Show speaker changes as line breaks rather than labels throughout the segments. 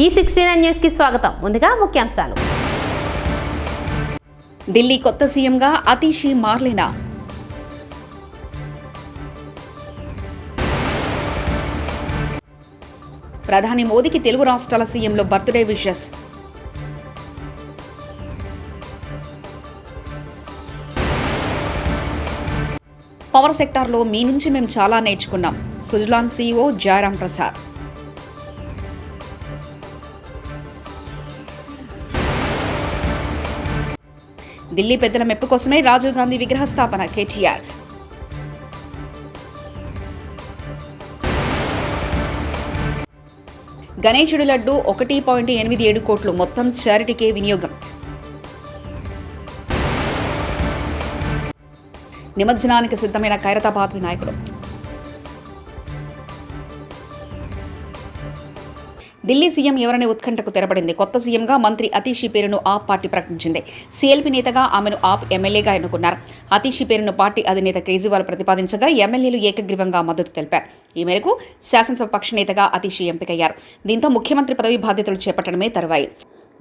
E69 news కి స్వాగతం. ముందుగా ముఖ్యాంశాలు.
ఢిల్లీ కొత్త సీఎంగా అతీషి మార్లేనా? ప్రధాని మోదీకి తెలుగు రాష్ట్రాల సీఎంలో బర్త్డే విషెస్. పవర్ సెక్టార్లో మీ నుంచి మేము చాలా నేర్చుకున్నాం. సుజలాన్ సీఈఓ జయరాం ప్రసాద్. ఢిల్లీ పెద్దల మెప్పు కోసమే రాజీవ్ గాంధీ విగ్రహ స్థాపన. కేటీఆర్. గణేశుడి లడ్డు 1.87 కోట్లు మొత్తం చారిటీకే వినియోగం. నిమజ్జనానికి సిద్ధమైన ఖైరతాబాద్ వినాయకుడు. ఢిల్లీ సీఎం ఎవరనే ఉత్కంఠకు తెరపడింది. కొత్త సీఎంగా మంత్రి అతీషి పేరును ఆప్ పార్టీ ప్రకటించింది. సీఎల్పీ నేతగా ఆమెను ఆప్ ఎమ్మెల్యేగా ఎన్నుకున్నారు. అతీషి పేరును పార్టీ అధినేత కేజ్రీవాల్ ప్రతిపాదించగా ఎమ్మెల్యేలు ఏకగ్రీవంగా మద్దతు తెలిపారు. ఈ మేరకు శాసనసభ పక్ష నేతగా అతీషి ఎంపికయ్యారు. దీంతో ముఖ్యమంత్రి పదవి బాధ్యతలు చేపట్టడమే తరువాయి.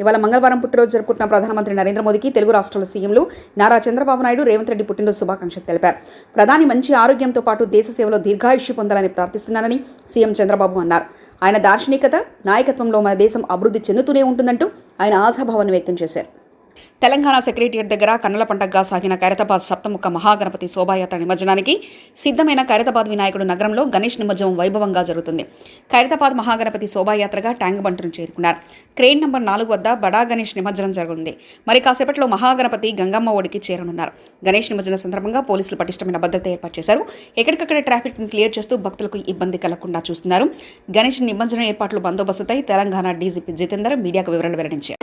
ఇవాళ మంగళవారం పుట్టినరోజు జరుపుకుంటున్న ప్రధానమంత్రి నరేంద్ర మోదీకి తెలుగు రాష్ట్రాల సీఎంలు నారా చంద్రబాబు నాయుడు, రేవంత్ రెడ్డి పుట్టినరోజు శుభాకాంక్షలు తెలిపారు. ప్రధాని మంచి ఆరోగ్యంతో పాటు దేశ సేవలో దీర్ఘాయుష్య పొందాలని ప్రార్థిస్తున్నానని సీఎం చంద్రబాబు అన్నారు. ఆయన దార్శనికత, నాయకత్వంలో మన దేశం అభివృద్ధి చెందుతూనే ఉంటుందంటూ ఆయన ఆశాభావాన్ని వ్యక్తం చేశారు. తెలంగాణ సెక్రటేరియట్ దగ్గర కన్నుల పండగగా సాగిన ఖైరతాబాద్ సప్తముఖ మహాగణపతి శోభాయాత్ర నిమజ్జనానికి సిద్ధమైన ఖైరతాబాద్ వినాయకుడు నగరంలో గణేష్ నిమజ్జనం వైభవంగా జరుగుతుంది. ఖైరతాబాద్ మహాగణపతి శోభాయాత్రగా ట్యాంక్ బంటును చేరుకున్నారు. క్రేన్ నంబర్ 4 వద్ద బడా గణేష్ నిమజ్జనం జరుగుతుంది. మరి కాసేపట్లో మహాగణపతి గంగమ్మ ఒడికి చేరనున్నారు. గణేష్ నిమజ్జన సందర్భంగా పోలీసులు పటిష్టమైన భద్రత ఏర్పాటు చేశారు. ఎక్కడికక్కడ ట్రాఫిక్ ని క్లియర్ చేస్తూ భక్తులకు ఇబ్బంది కలగకుండా చూస్తున్నారు. గణేష్ నిమజ్జన ఏర్పాట్లు బందోబస్తుపై తెలంగాణ డీజీపీ జితేందర్ మీడియాకు వివరాలు వెల్లడించారు.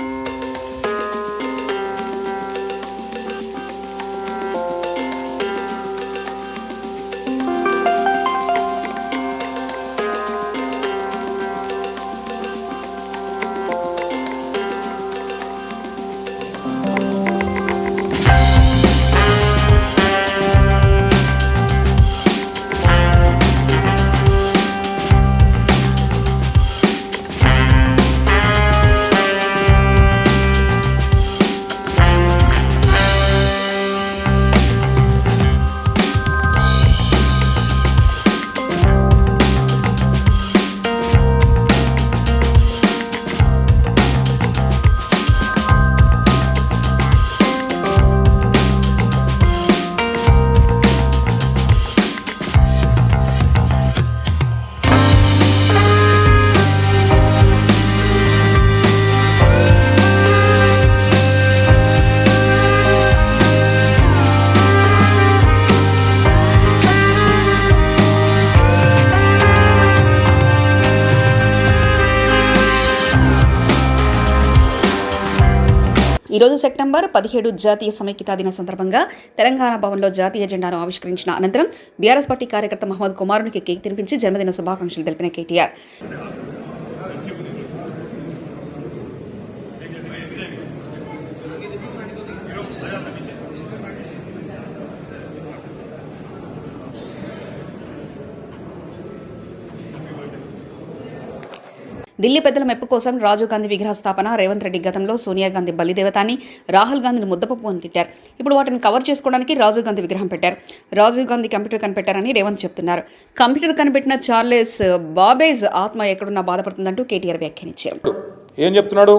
ఈరోజు సెప్టెంబర్ 17 జాతీయ సమైక్యతా దిన సందర్భంగా తెలంగాణ భవన్లో జాతీయ జెండాను ఆవిష్కరించిన అనంతరం బీఆర్ఎస్ పార్టీ కార్యకర్త మహమ్మద్ కుమారునికి కేక్ తినిపించి జన్మదిన శుభాకాంక్షలు తెలిపిన కేటీఆర్. ఢిల్లీ పెద్దల మెప్పు కోసం రాజీవ్ గాంధీ విగ్రహ స్థాపన. రేవంత్ రెడ్డి గతంలో సోనియా గాంధీ బలిదేవతాన్ని, రాహుల్ గాంధీని ముద్దపప్పు అని తిట్టారు. ఇప్పుడు వాటిని కవర్ చేసుకోవడానికి రాజీవ్ గాంధీ విగ్రహం పెట్టారు. రాజీవ్ గాంధీ కంప్యూటర్ కనిపెట్టారని రేవంత్ చెప్తున్నారు. కంప్యూటర్ కనిపెట్టిన చార్లెస్ బాబేజ్ ఆత్మ ఎక్కడున్నా బాధపడుతుందంటూ కేటీఆర్ వ్యాఖ్యానించారు.
ఏం చెప్తున్నాడు?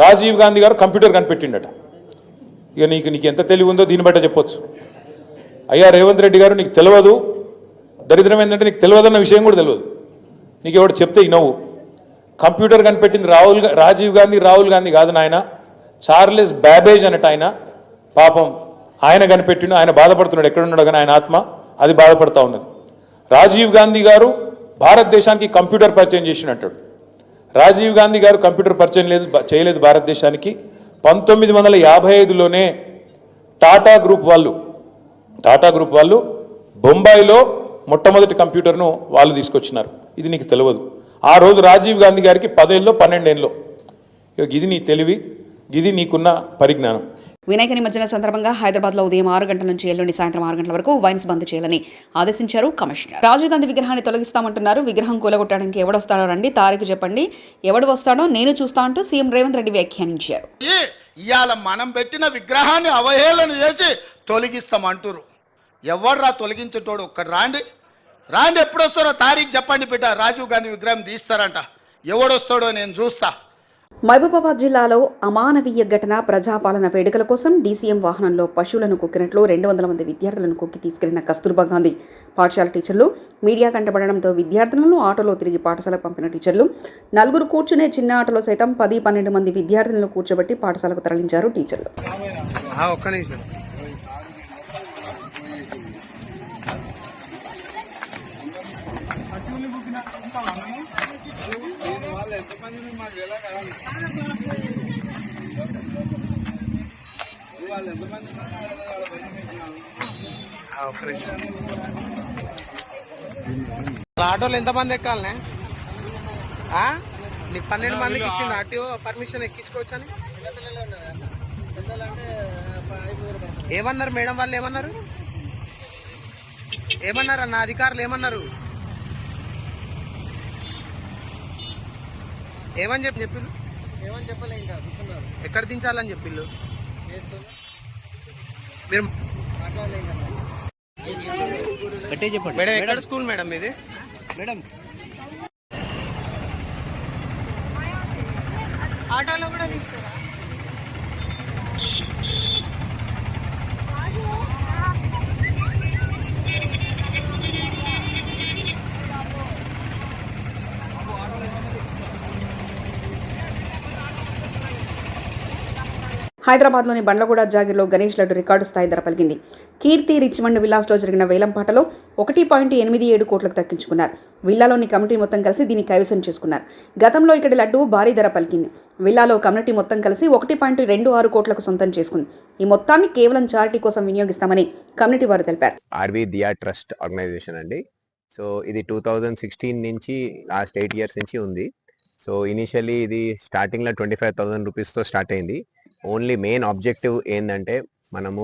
రాజీవ్ గాంధీ గారు కంప్యూటర్ కనిపెట్టిండట. ఇక నీకు ఎంత తెలివి ఉందో దీన్ని బట్ట చెప్పొచ్చు. అయ్యా రేవంత్ రెడ్డి గారు, నీకు తెలియదు. దరిద్రం ఏంటంటే నీకు తెలియదన్న విషయం కూడా తెలియదు. నీకు ఎవడు చెప్తే ఇనవు. కంప్యూటర్ కనిపెట్టింది రాజీవ్ గాంధీ కాదు నాయన, చార్లెస్ బాబేజ్ అన్నట్టు ఆయన. పాపం ఆయన కనిపెట్టిండు. ఆయన బాధపడుతున్నాడు. ఎక్కడున్నాడు కానీ ఆయన ఆత్మ అది బాధపడుతూ ఉన్నది. రాజీవ్ గాంధీ గారు భారతదేశానికి కంప్యూటర్ పరిచయం చేసినట్టాడు. రాజీవ్ గాంధీ గారు కంప్యూటర్ పరిచయం చేయలేదు భారతదేశానికి. 1955లోనే టాటా గ్రూప్ వాళ్ళు బొంబాయిలో మొట్టమొదటి కంప్యూటర్ను వాళ్ళు తీసుకొచ్చినారు. ఇది నీకు తెలియదు. ఆ రోజు రాజీవ్ గాంధీ గారికి 10 ఏళ్ళలో 12 ఏళ్ళలో. ఇది నీ తెలివి, ఇది నీకున్న పరిజ్ఞానం.
వినాయక నిమజ్జన సందర్భంగా హైదరాబాద్లో ఉదయం 6 గంటల నుంచి ఎల్లుండి సాయంత్రం 6 గంటల వరకు వైన్స్ బంద్ చేయాలని ఆదేశించారు కమిషనర్. రాజీవ్ గాంధీ విగ్రహాన్ని తొలగిస్తామంటున్నారు. విగ్రహం కూలగొట్టడానికి ఎవడొస్తాడో రండి, తారీఖు చెప్పండి, ఎవడు వస్తాడో నేను చూస్తా అంటూ సీఎం రేవంత్ రెడ్డి వ్యాఖ్యానించారు.
ఇవాళ మనం పెట్టిన విగ్రహాన్ని అవహేళన చేసి తొలగిస్తామంటారు. ఎవడ్రా తొలగించేటోడు? ఒక్కడు రాండి, ఎప్పుడు వస్తారో తారీఖు చెప్పండి బిడ్డ. రాజీవ్ గాంధీ విగ్రహం తీస్తారంట, ఎవడొస్తాడో నేను చూస్తా.
మహబూబాబాద్ జిల్లాలో అమానవీయ ఘటన. ప్రజాపాలన వేడుకల కోసం డీసీఎం వాహనంలో పశువులను కుక్కినట్లు 200 మంది విద్యార్థులను కుక్కి తీసుకెళ్లిన కస్తూర్బా గాంధీ పాఠశాల టీచర్లు మీడియా కంటపడడంతో విద్యార్థులను ఆటోలో తిరిగి పాఠశాలకు పంపిన టీచర్లు. 4 కూర్చునే చిన్న ఆటోలో సైతం 10-12 మంది విద్యార్థులను కూర్చోబెట్టి పాఠశాలకు తరలించారు టీచర్లు.
ఆటోలో ఎంతమంది ఎక్కాలనే? నీకు 12 మందికి ఇచ్చిండు ఆర్టీఓ పర్మిషన్ ఎక్కించుకోవచ్చని. ఏమన్నారు మేడం వాళ్ళు? ఏమన్నారు అన్న అధికారులు? ఏమని చెప్పిళ్ళు? ఎక్కడ దించాలని చెప్పిళ్ళు? మీరు మేడం ఎక్కడ స్కూల్ మేడం ఇది? మేడం
ఆటోలో కూడా తీస్తారా?
హైదరాబాద్లోని బండ్లగూడ జాగిర్లో గణేష్ లడ్డు రికార్డు స్థాయి ధర పలికింది. కీర్తి రిచ్మండ్ విల్లాస్లో జరిగిన వేలంపాటలో 1.87 కోట్లకు దక్కించుకున్నారు. విల్లాలోని కమిటీ మొత్తం కలిసి దీన్ని కైవసం చేసుకున్నారు. గతంలో ఇక్కడి లడ్డు భారీ ధర పలికింది. విల్లాలో కమిటీ మొత్తం కలిసి 1.26 కోట్లకు సొంతం చేసుకుంది. ఈ మొత్తాన్ని కేవలం చారిటీ కోసం వినియోగిస్తామని కమిటీ వారు తెలిపారు.
ఆర్వి దియా ట్రస్ట్ ఆర్గనైజేషన్ అండి. సో ఇది 2016 నుంచి లాస్ట్ 8 years నుంచి ఉంది. సో ఇనిషియల్లీ ఇది స్టార్టింగ్లో 25,000 రూపీస్తో స్టార్ట్ అయింది. ఓన్లీ మెయిన్ ఆబ్జెక్టివ్ ఏంటంటే మనము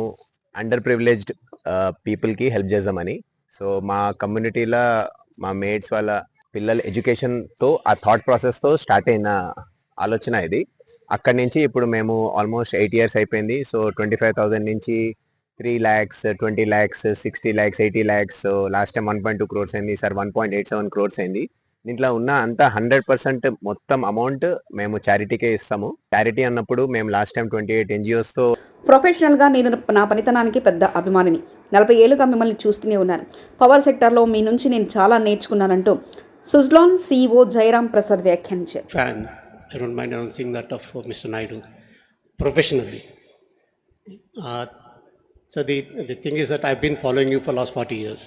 అండర్ ప్రివిలేజ్డ్ పీపుల్కి హెల్ప్ చేద్దామని. సో మా కమ్యూనిటీలో మా మేడ్స్ వాళ్ళ పిల్లల ఎడ్యుకేషన్తో ఆ థాట్ ప్రాసెస్తో స్టార్ట్ అయిన ఆలోచన ఇది. అక్కడి నుంచి ఇప్పుడు మేము ఆల్మోస్ట్ 8 years అయిపోయింది. సో 25,000 నుంచి 3 lakhs, 20 lakhs, 60 lakhs, 80 lakhs. So last time 1.2 crores అయింది, సార్ 1.87 crores అయింది. దీంట్లో ఉన్న అంతా 100% మొత్తం అమౌంట్ మేము చారిటీకే ఇస్తాము. చారిటీ అన్నప్పుడు మేము లాస్ట్ టైం 28 NGOsతో.
ప్రొఫెషనల్గా నేను నా పనితనానికి పెద్ద అభిమానిని. 40 ఏళ్లుగా మిమ్మల్ని చూస్తూనే ఉన్నాను. పవర్ సెక్టార్లో మీ నుంచి నేను చాలా నేర్చుకున్నానంటూ సుజ్లాన్ CEO జయరాం ప్రసాద్ వ్యాఖ్యానించారు.
I don't mind announcing that of Mr. Naidu professionally. So the thing is that I've been following you for last 40 years.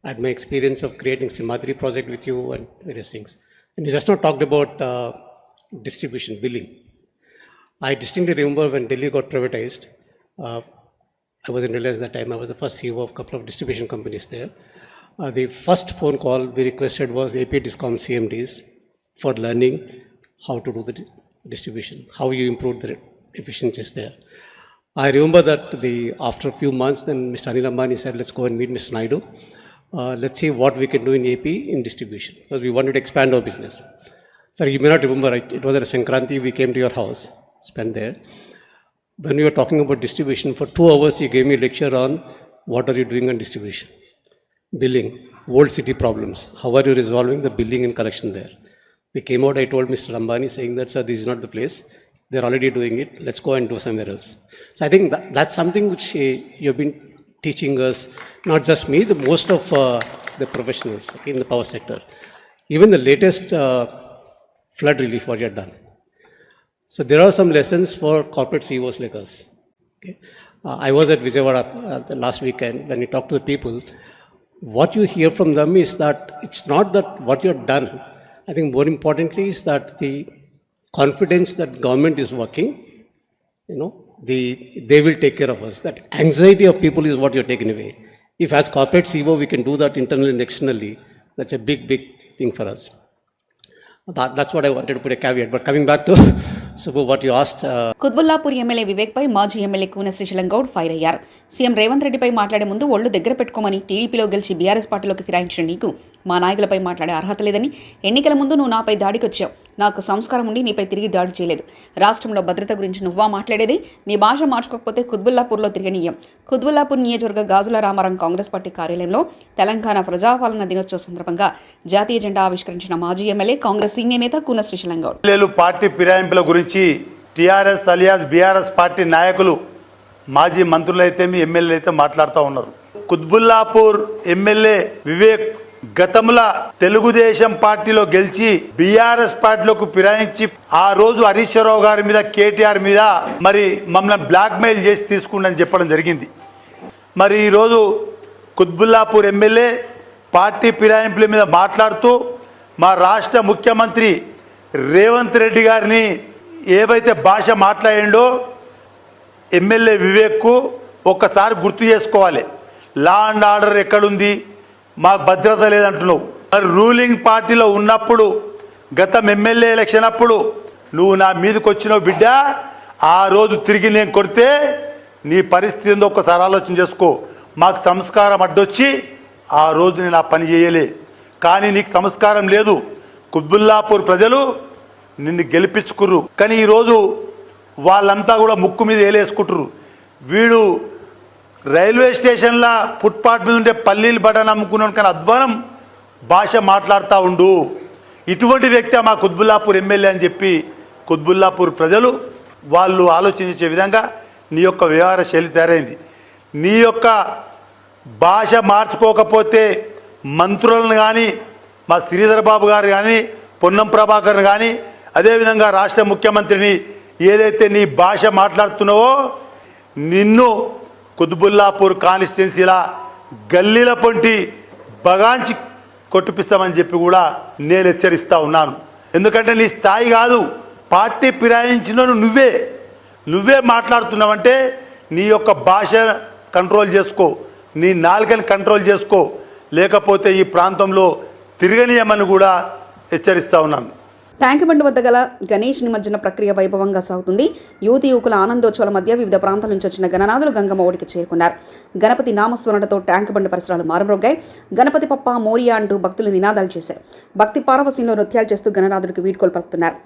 I had my experience of creating Simadri project with you and various things. And you just not talked about distribution, billing. I distinctly remember when Delhi got privatized, I was in Reliance that time. I was the first CEO of a couple of distribution companies there. The first phone call we requested was AP Discom CMDs for learning how to do the distribution, how you improve the efficiencies there. I remember that after a few months, then Mr. Anil Ambani said, let's go and meet Mr. Naidu. Let's see what we can do in AP in distribution, because we wanted to expand our business. Sir, you may not remember, it was at Sankranti, we came to your house, spent there. When we were talking about distribution, for 2 hours you gave me a lecture on what are you doing on distribution, billing, old city problems, how are you resolving the billing and collection there. We came out, I told Mr. Ambani saying that, sir, this is not the place, they're already doing it, let's go and do somewhere else. So I think that's something which you've been teaching us, not just me, the most of the professionals in the power sector. Even the latest flood relief what you have done. So there are some lessons for corporate CEOs like us. Okay? I was at Vijayawada the last weekend. When you talk to the people, what you hear from them is that it's not that what you have done. I think more importantly is that the confidence that government is working, they will take care of us. That anxiety of people is what you're taking away. If as corporate CEO we can do that internally and externally, that's a big thing for us. That's what I wanted to put a caveat. But coming back to Subbu, what you asked,
Quthbullapur MLA Vivek పై మాజీ MLA Kuna Srisailam Goud fire అయ్యారు. CM Revanth రెడ్డిపై మాట్లాడే ముందు ఒళ్ళు దగ్గర పెట్టుకోమని, టీడీపీలో గెలిచి బీఆర్ఎస్ పార్టీలోకి ఫిరాయించిన నీకు మా నాయకులపై మాట్లాడే అర్హత లేదని, ఎన్నికల ముందు నువ్వు నాపై దాడికి వచ్చావు, నాకు సంస్కారం ఉండి నీపై తిరిగి దాడి చేయలేదు, రాష్ట్రంలో భద్రత గురించి నువ్వా మాట్లాడేది, నీ భాష మార్చుకోకపోతే కుత్బుల్లాపూర్లో తిరగనీయం. కుత్బుల్లాపూర్ నియోజకవర్గ గాజుల రామారం కాంగ్రెస్ పార్టీ కార్యాలయంలో తెలంగాణ ప్రజాపాలన దినోత్సవ సందర్భంగా జాతీయ జెండా ఆవిష్కరించిన మాజీ ఎమ్మెల్యే కాంగ్రెస్ సీనియర్ నేత కూన శ్రీశైలం గౌడ్
పార్టీ ఫిరాయింపుల గురించి టీఆర్ఎస్ అలియాస్ బీఆర్ఎస్ పార్టీ నాయకులు, మాజీ మంత్రులైతే మీ ఎమ్మెల్యేలు అయితే మాట్లాడుతూ ఉన్నారు. కుత్బుల్లాపూర్ ఎమ్మెల్యే వివేక్ గతంలో తెలుగుదేశం పార్టీలో గెలిచి బీఆర్ఎస్ పార్టీలోకి ఫిరాయించి ఆ రోజు హరీష్ రావు గారి మీద, కేటీఆర్ మీద మరి మమ్మల్ని బ్లాక్ మెయిల్ చేసి తీసుకుండని చెప్పడం జరిగింది. మరి ఈరోజు కుత్బుల్లాపూర్ ఎమ్మెల్యే పార్టీ ఫిరాయింపుల మీద మాట్లాడుతూ మా రాష్ట్ర ముఖ్యమంత్రి రేవంత్ రెడ్డి గారిని ఏవైతే భాష మాట్లాడిండో ఎమ్మెల్యే వివేక్కు ఒక్కసారి గుర్తు చేసుకోవాలి. లా అండ్ ఆర్డర్ ఎక్కడుంది, మాకు భద్రత లేదంటున్నావు. మరి రూలింగ్ పార్టీలో ఉన్నప్పుడు గతం ఎమ్మెల్యే ఎలక్షన్ అప్పుడు నువ్వు నా మీదకి వచ్చినావు బిడ్డ. ఆ రోజు తిరిగి నేను కొడితే నీ పరిస్థితి ఏందో ఒక్కసారి ఆలోచన చేసుకో. మాకు సంస్కారం అడ్డొచ్చి ఆ రోజు నేను ఆ పని చేయలే, కానీ నీకు సంస్కారం లేదు. కుత్బుల్లాపూర్ ప్రజలు నిన్ను గెలిపించుకుర్రు, కానీ ఈరోజు వాళ్ళంతా కూడా ముక్కు మీద ఏలేసుకుంటారు. వీడు రైల్వే స్టేషన్ల ఫుట్పాత్ మీద ఉండే పల్లీలు బటన్ అమ్ముకున్నాడు, కానీ అధ్వానం భాష మాట్లాడుతూ ఉండు. ఇటువంటి వ్యక్తి మా కుత్బుల్లాపూర్ ఎమ్మెల్యే అని చెప్పి కుత్బుల్లాపూర్ ప్రజలు వాళ్ళు ఆలోచించే విధంగా నీ యొక్క వ్యవహార శైలి తయారైంది. నీ యొక్క భాష మార్చుకోకపోతే మంత్రులను కానీ, మా శ్రీధర్ బాబు గారు కానీ, పొన్నం ప్రభాకర్ కానీ, అదేవిధంగా రాష్ట్ర ముఖ్యమంత్రిని ఏదైతే నీ భాష మాట్లాడుతున్నావో నిన్ను కుత్బుల్లాపూర్ కాన్స్టిట్యున్సీలా గల్లీల పొంటి బగాంచి కొట్టిపిస్తామని చెప్పి కూడా నేను హెచ్చరిస్తూ ఉన్నాను. ఎందుకంటే నీ స్థాయి కాదు, పార్టీ ఫిరాయించిన నువ్వే మాట్లాడుతున్నావంటే నీ యొక్క భాష కంట్రోల్ చేసుకో, నీ నాలుకని కంట్రోల్ చేసుకో, లేకపోతే ఈ ప్రాంతంలో తిరగనీయమని కూడా హెచ్చరిస్తూ ఉన్నాను.
ట్యాంక్ బండ్ వద్ద గల గణేష్ నిమజ్జన ప్రక్రియ వైభవంగా సాగుతుంది. యువకుల ఆనందోత్సవాల మధ్య వివిధ ప్రాంతాల నుంచి వచ్చిన గణనాథులు గంగమ్మ ఒడికి చేరుకున్నారు. గణపతి నామస్మరణతో ట్యాంక్ బండ్ పరిసరాలు మారుమ్రోగాయి. గణపతి పప్ప మోరియా అంటూ భక్తులు నినాదాలు చేశారు. భక్తి పారవస్యంలో నృత్యాలు చేస్తూ గణనాథుడికి వీడ్కోలు పలుకుతున్నారు.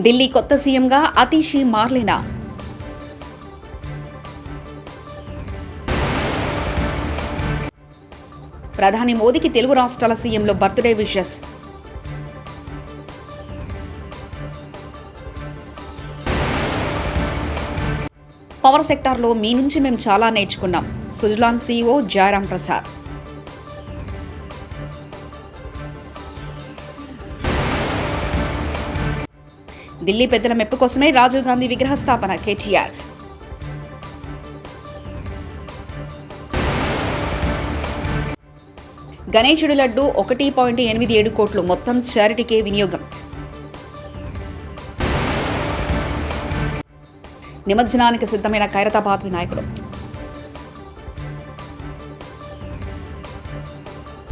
ఢిల్లీ కొత్త సీఎంగా అతీషి మార్లేనా? ప్రధాని మోదీకి తెలుగు రాష్ట్రాల సీఎంలో బర్త్డే విషెస్. పవర్ సెక్టార్లో మీ నుంచి మేము చాలా నేర్చుకున్నాం. సుజలాన్ సీఈఓ జయరాం ప్రసాద్. ఢిల్లీ పెద్దల మెప్పు కోసమే రాజీవ్ గాంధీ విగ్రహ స్థాపన కేటీఆర్. గణేశుడి లడ్డు 1.87 కోట్లు మొత్తం చారిటీకే వినియోగం. నిమజ్జనానికి సిద్ధమైన ఖైరతాబాద్ వినాయకుడు.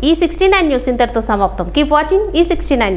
ఈ 69 న్యూస్ ఇంతటితో సమాప్తం. కీప్ వాచింగ్ ఈ 69.